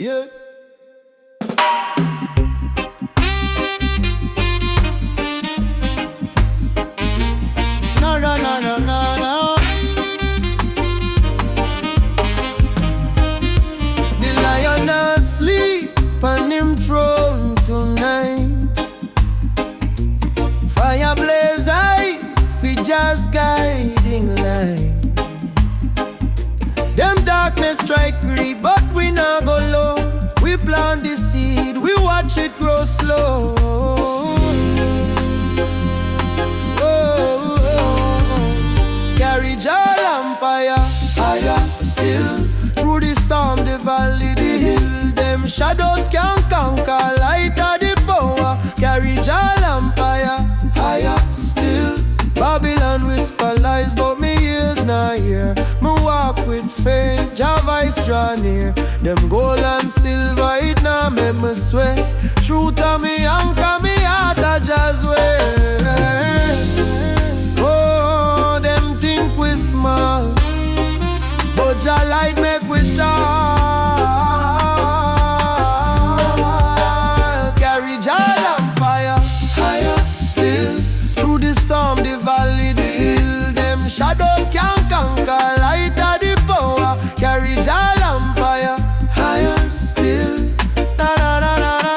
Yeah. No, no, no, no, no, no. The lion asleep on him throne tonight. Fire blaze high, fi just guiding light. Them darkness strike creep, but we not go low. We plant the seed, we watch it grow slow. Carry Jah empire higher still. Through the storm, the valley, the hill. Them shadows can't conquer, light of the power. Carry Jah empire higher still. Babylon whisper lies, but me ears not hear. Me walk with faith, Jah voice draw near. Them gold and silver, it now make me sweat. Truth of me anchor, me heart a Jah's way. Oh, them think we small, but Jah light make we tall. Carry Jah empire higher still. Through the storm, the valley, the hill. Them shadows can't conquer, light of the power. Carry Jah empire higher still. Na na na na na.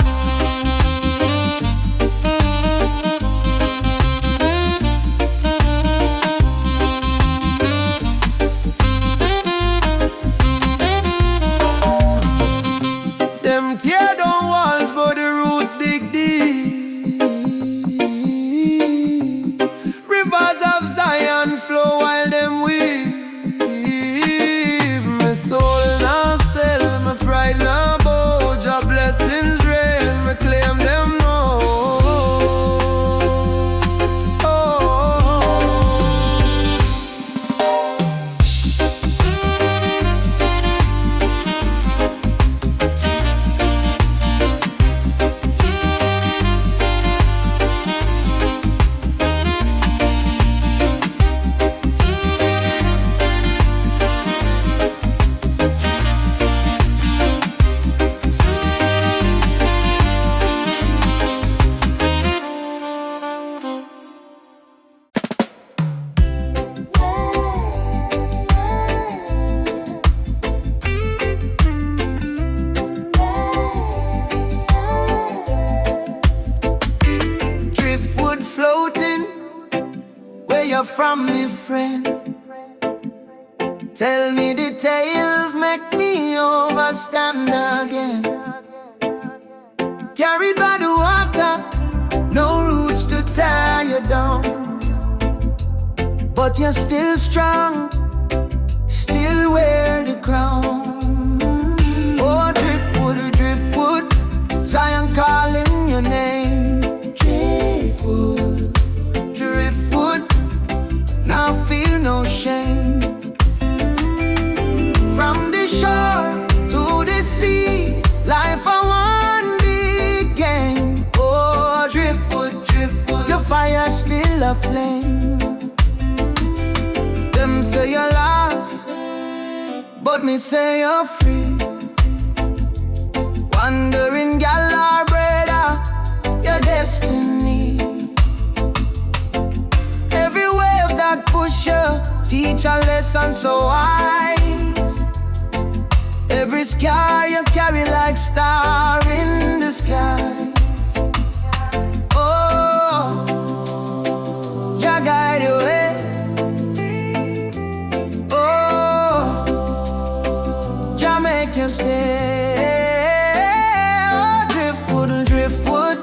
Them tear down walls, but the roots dig deep. Rivers of Zion flow while them weave. My soul now sell, my pride now bow. Jah blessings rain, me claim them now. Driftwood floating, where you from, me friend? Tell me the tales, make me overstand again. Carried by the water, no roots to tie you down. But you're still strong, still wear the crown. Oh, Driftwood, Driftwood, Zion calling your name. Driftwood, Driftwood, now feel no shame. From the shore to the sea, life a one big game. Oh, Driftwood, Driftwood, your fire still a flame. Them say you're lost, but me say you're free. Wandering gal or brother, your destiny. Every wave that push you, teach a lesson so wise. Every scar you carry like star in the skies. Oh, Jah guide your way. Oh, Jah make you stay. Oh, Driftwood, Driftwood,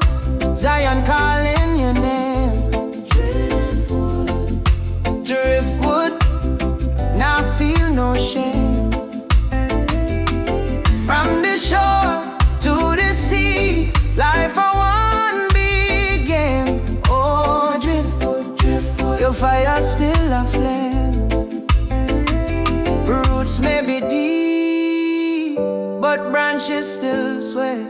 Zion calling your name. Driftwood, Driftwood, now feel no shame. From the shore to the sea, life a one big game. Oh, Driftwood, Driftwood, your fire still a flame. Roots may be deep, but branches still sway.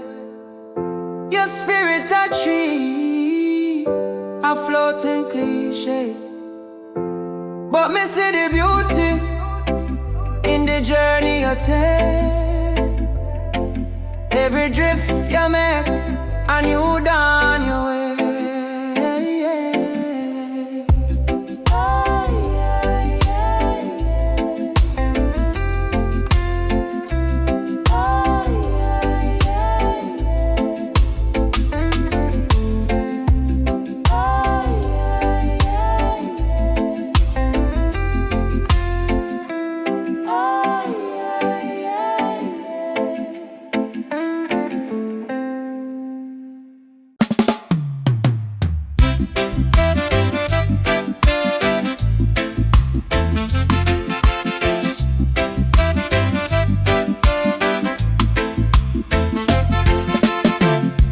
Your spirit a tree, a floating cliche. But me see the beauty in the journey you take. Every drift you make, and you down your way.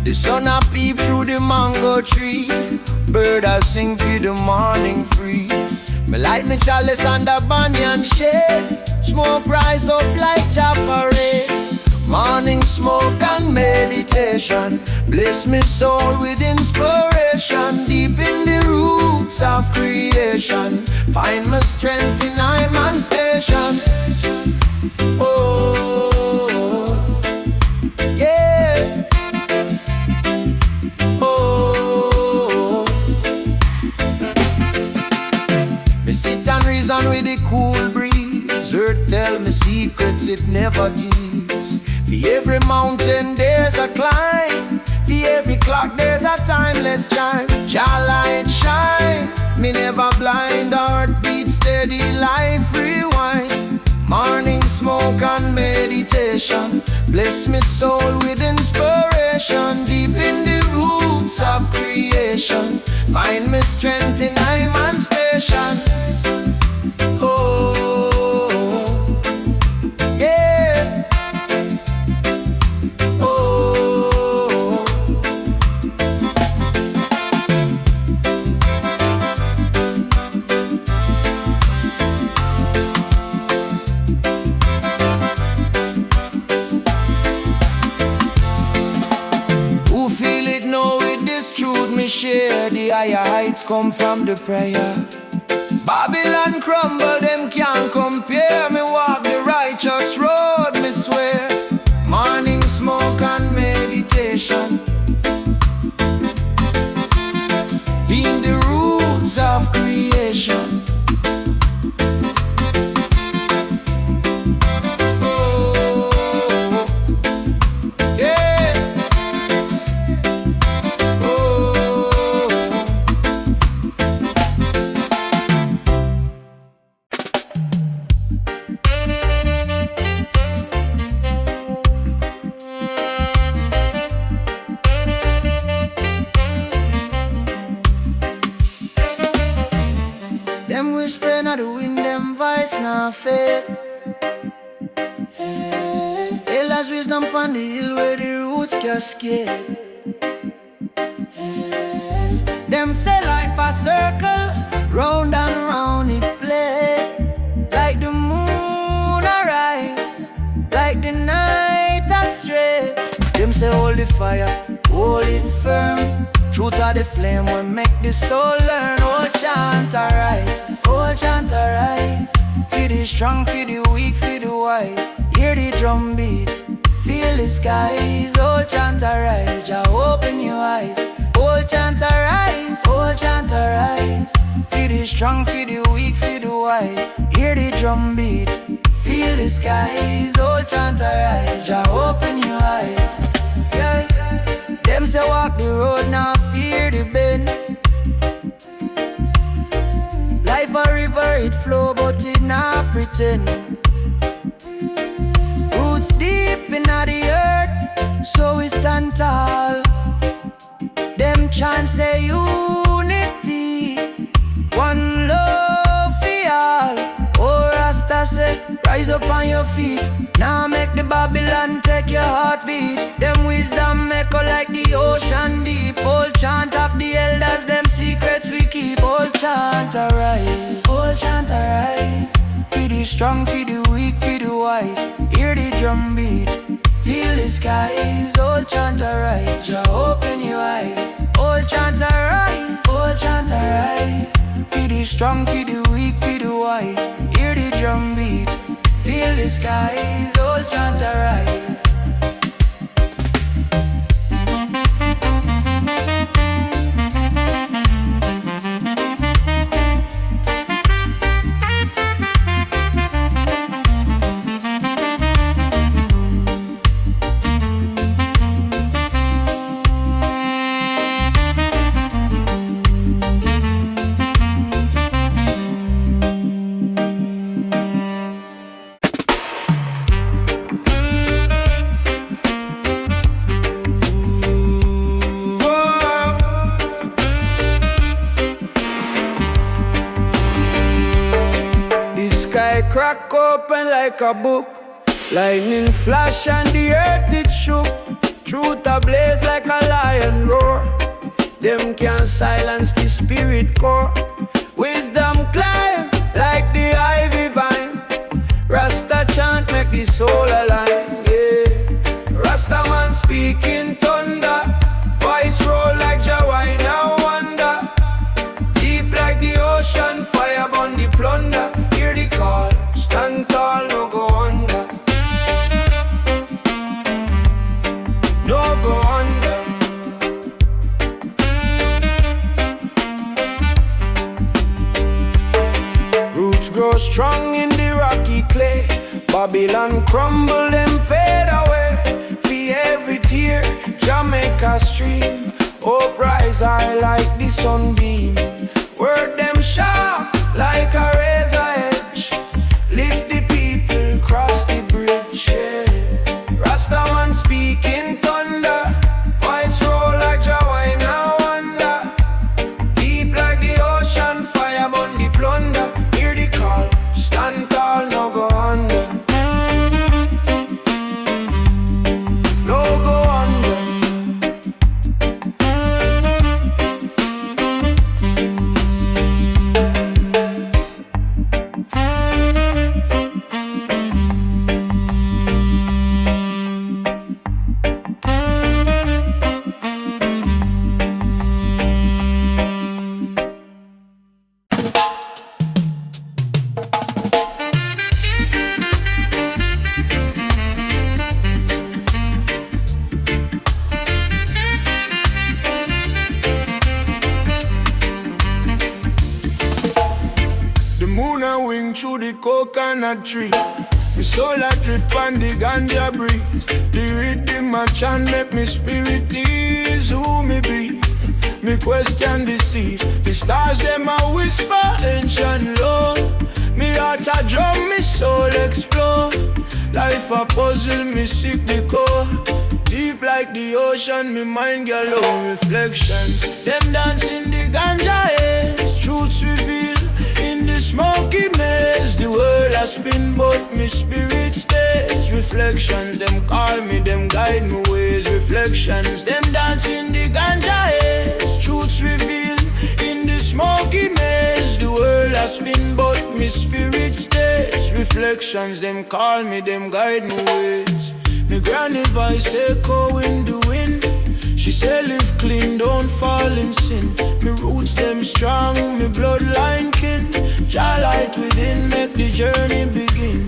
The sun a peep through the mango tree, bird a sing for the morning free. Me light me chalice under banyan shade, smoke rise up like Jah parade. Morning smoke and meditation, bless me soul with inspiration. Deep in the roots of creation, find my strength in Iman Station. Oh, yeah. Me sit and reason with the cool breeze, earth tell me secrets it never tease. For every mountain there's a climb, for every clock there's a timeless chime. Jah light shine, me never blind, heartbeat steady, life rewind. Morning smoke and meditation, bless me soul with inspiration. Deep in the roots of creation, find me strength in Iman Station. Oh, yeah. Oh, who feel it know it, this truth me share. The higher heights come from the prayer. Babylon crumble, them can't compare. Me walk the righteous road, me swear. Morning smoke and meditation, in the roots of creation. Oh, yeah. Oh, them whisper not the wind, them voice not fade. Elders wisdom upon the hill where the roots cascade. Them say life a circle, round and round it play. Like the moon arise, like the night astray. Them say hold the fire, hold it firm. Truth of the flame will make the soul learn. Old chant arise, old chant arise. Feel the strong, feel the weak, feel the wise. Hear the drum beat, feel the skies. Old chant arise, Jah open your eyes. Old chant arise, old chant arise. Feel the strong, feel the weak, feel the wise. Hear the drum beat, feel the skies. Old chant arise, Jah open your eyes. Yeah. Them say walk the road, now fear the bend. Life a river, it flow, but it not pretend. Roots deep in the earth, so we stand tall. Them chant say unity, one love for all. Oh Rasta say, rise up on your feet. Now make the Babylon take your heartbeat. Them wisdom echo like the ocean deep. Old chant of the elders, them secrets we keep. Old chant arise, old chant arise. Feel the strong, feel the weak, feel the wise. Hear the drum beat, feel the skies. Old chant arise, Jah open your eyes. Old chant arise, old chant arise. Feel the strong, feel the weak, feel the wise. Hear the drum beat, feel the skies. Old chant arise. like a book. Lightning flash and the earth it shook. Truth ablaze like a lion roar. Them can't silence the spirit core. Wisdom climb like the ivy vine. Rasta chant make the soul alive, yeah. Rastaman speaking thunder. Voice roll like Jawina wonder. Deep like the ocean, fire burn the plunder. Hear the call, stand tall, no go under. No go under. Roots grow strong in the rocky clay. Babylon crumble, them fade away. For every tear, Jamaica stream. Hope rise high like the sunbeam. Word them sharp like a razor edge. Lift the people, cross the bridge, yeah. Rastaman speaking thunder. Voice roll like Jawina wonder. Deep like the ocean, fire burn the plunder. Hear the call, stand tall, no go under. No go under. Through the coconut tree, the soul a drift on the Ganja breeze. The rhythm a chant make me spirit ease. Who me be? Me question the seas. The stars them a whisper ancient love. Me heart a drum, me soul explode. Life a puzzle, me sick the core. Deep like the ocean, me mind get low. Reflections, them dance in the Ganja haze. Truths reveal in the smoky maze. The world has spin but me spirit stays. Reflections, them call me, them guide me ways. Reflections, them dance in the Ganja haze. Truths reveal in the smoky maze. The world has spin but me spirit stays. Reflections, them call me, them guide me ways. Me granny voice echo in the wind. She say live clean, don't fall in sin. Me roots them strong, me bloodline kin. Jah light within, make the journey begin.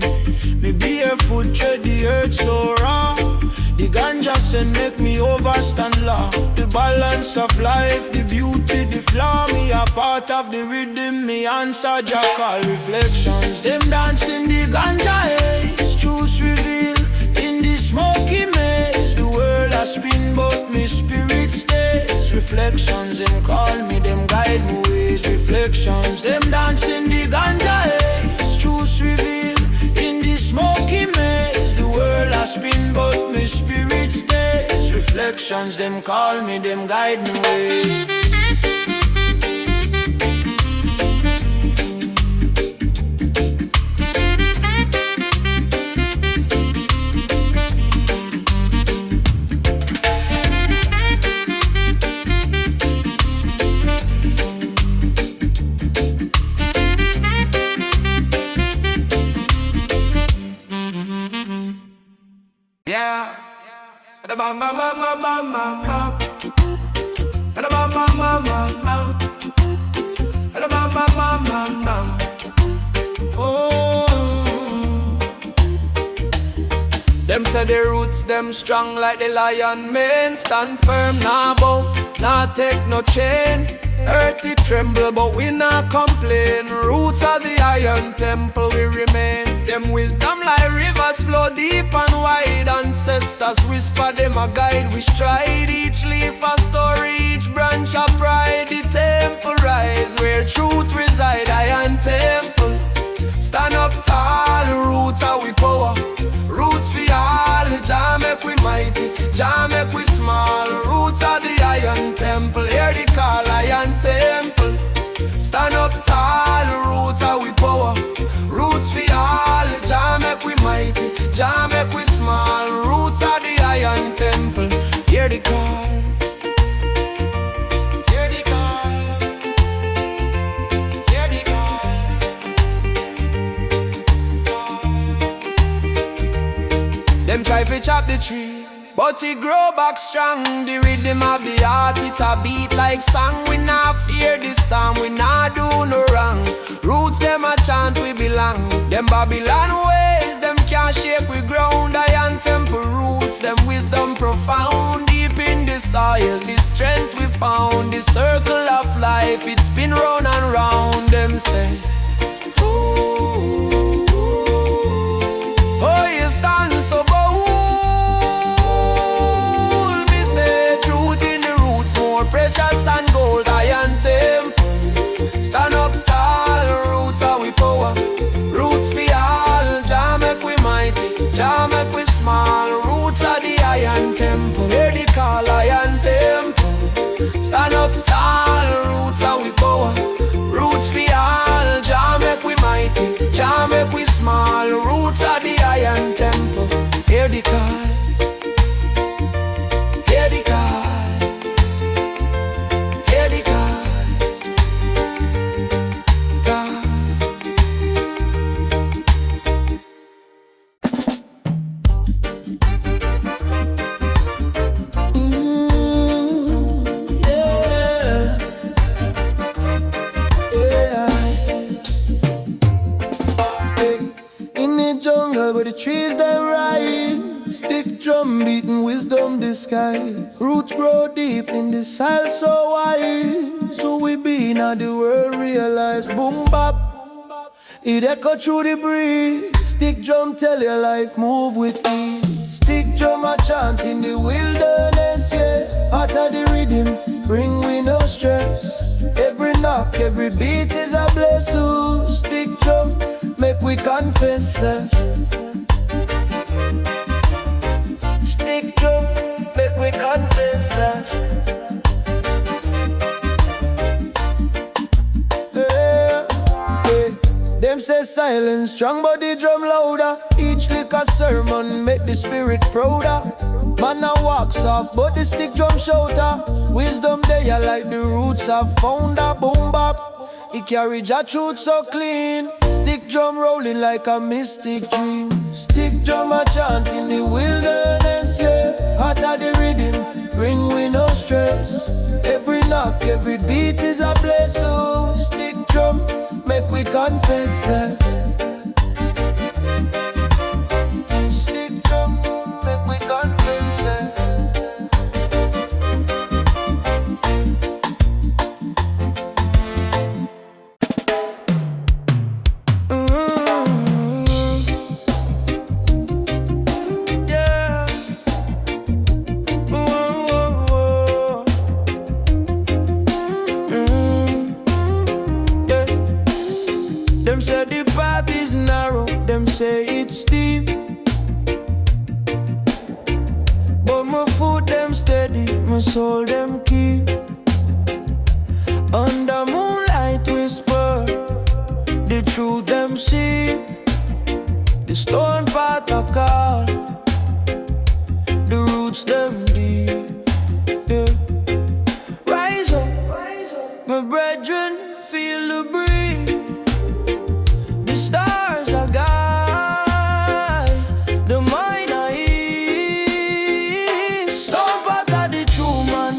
Me barefoot tread the earth so raw. The Ganja send make me overstand law. The balance of life, the beauty, the flaw. Me a part of the rhythm, me answer Jah call. Reflections, them dance in the Ganja haze. Truths reveal in the smoky maze. The world has spin but me spirit stays. Reflections, them call me, them guide me ways. Reflections, them dance in the Ganja haze. Truths reveal in the smoky maze. The world has spin but me spirit stays. Reflections, them call me, them guide me ways. Them say the roots them strong like the lion mane. Stand firm, nah bow, nah take no chain. Earth it tremble but we not complain. Roots of the iron temple we remain. Them wisdom like rivers flow deep and wide. Ancestors whisper them a guide. We stride each leaf a story, each branch a pride. The temple rise where truth reside. Iron temple stand up tall. Roots are we power. Roots for all. Jah make we mighty, Jah make we small. Roots are the iron temple. Hear the call, iron temple. Stand up tall. Roots are we power. Roots for all. Jah make we but it grow back strong. The rhythm of the heart, it a beat like song. We not fear this storm, we not do no wrong. Roots them a chant, we belong. Them Babylon ways, them can't shake we ground. Iron temple roots, them wisdom profound. Deep in the soil, the strength we found. The circle of life, it spin round and round. Them say, ooh, oh, you stand so bold. Me say, truth in the roots, more precious than gold. Iron temple, stand up tall. Roots are we power, roots be all. Jah make we mighty, Jah make we small. Roots are the iron temple, hear the call. Iron temple, stand up tall. Roots are we power, roots be all. Jah make we mighty, Jah make we small. Roots are the iron temple, hear the call. Hear the call, hear the call, call. In the jungle where the trees they rise, stick drum beating wisdom disguise. Roots grow deep in the soil so wide. So we be now the world realize. Boom bap, it echo through the breeze. Stick drum tell your life move with ease. Stick drum a chant in the wilderness, yeah. Heart of the rhythm, bring we no stress. Every knock, every beat is a blessing. Stick drum, make we confess. Stick drum, make we confess. Them say silence strong but the drum louder. Each lick a sermon make the spirit prouder. Man a walk soft but the stick drum shouter. Wisdom there like the roots have found a boom bap. He carry Jah truth so clean. Stick drum rolling like a mystic dream. Stick drum a chant in the wilderness, yeah. Heart of the rhythm, bring we no stress. Every knock, every beat is a blessing. Stick drum, make we confess. Stick drum, make we confess. Them say the path is narrow, them say it's steep, but my foot them steady, my soul them keep. Under moonlight whisper, the truth them see. The stone path I call, the roots them deep, yeah. Rise up, my brethren, feel the breeze. The stars are guide, the mind are ease. Stop back at the true man,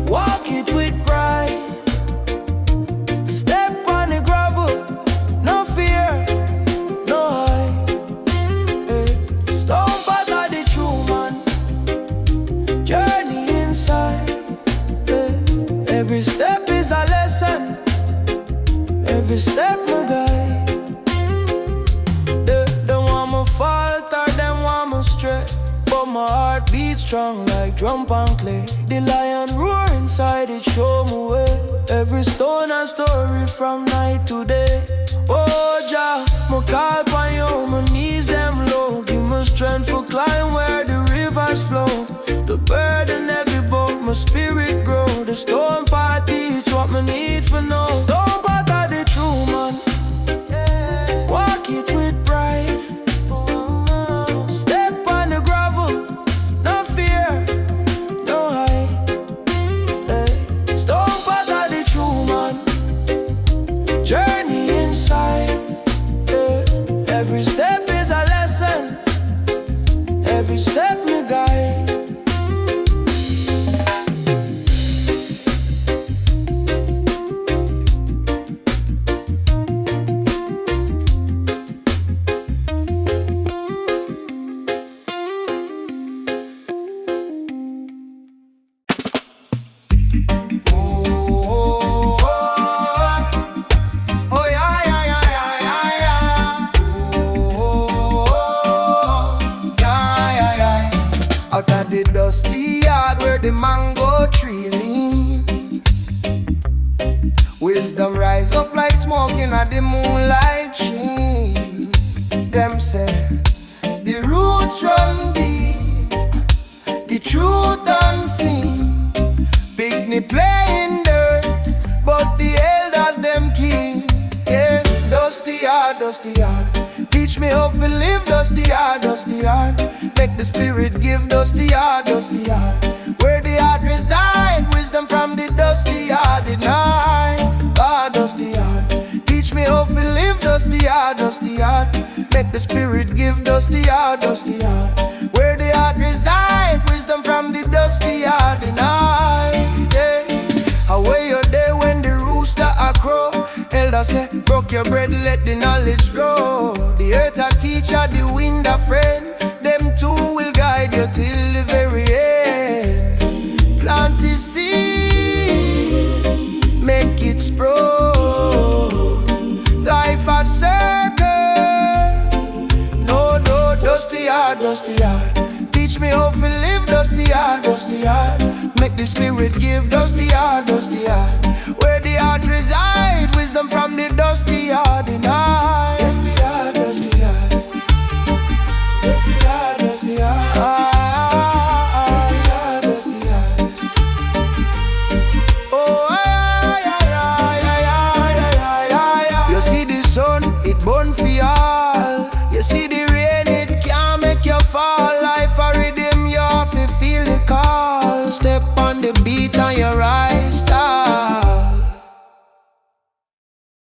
walk it with pride. Step on the gravel, no fear, no hide. Stop back at the true man, journey inside. Every step is a lesson, every step my guide. They want me falter, them want me stray, but my heart beats strong like drum and clay. The lion roar inside, it show me way. Every stone a story from night to day. Oh Jah, my call upon you, my knees them low. Give me strength for climb where the rivers flow. The burden heavy but my spirit grow. The stone part teach what me need for know. Stone part of the true man, walk it with pride. Step on the gravel, no fear, no hide. Stone part of the true man, journey inside. Every step is a lesson, every step me guide. Out of the dusty yard where the mango tree lean. Wisdom rise up like smoke in the moonlight sheen. Them say the roots run deep, the truth unseen. Picnic playing dirt, but the elders them king. Yeah, dusty yard, dusty yard. Teach me how to live, dusty yard, dusty yard. Make the spirit give, dusty yard, dusty yard. Where the heart reside, wisdom from the dusty yard at night. Ah, dusty yard. Teach me how to live, dusty yard, dusty yard. Make the spirit give, dusty yard, dusty yard. Where the heart reside, wisdom from the dusty yard at night. Yeah. Away your day when the rooster a crow. Elder say, broke your bread, let the knowledge grow. The earth a teacher, the wind a friend. Them two will guide you till the very end. Plant the seed, make it sprout. Life a circle. No, dusty yard, dusty yard. Teach me how to live, dusty yard, dusty yard. Make the spirit give, dusty yard, dusty yard. Where the heart reside, wisdom from the dusty yard.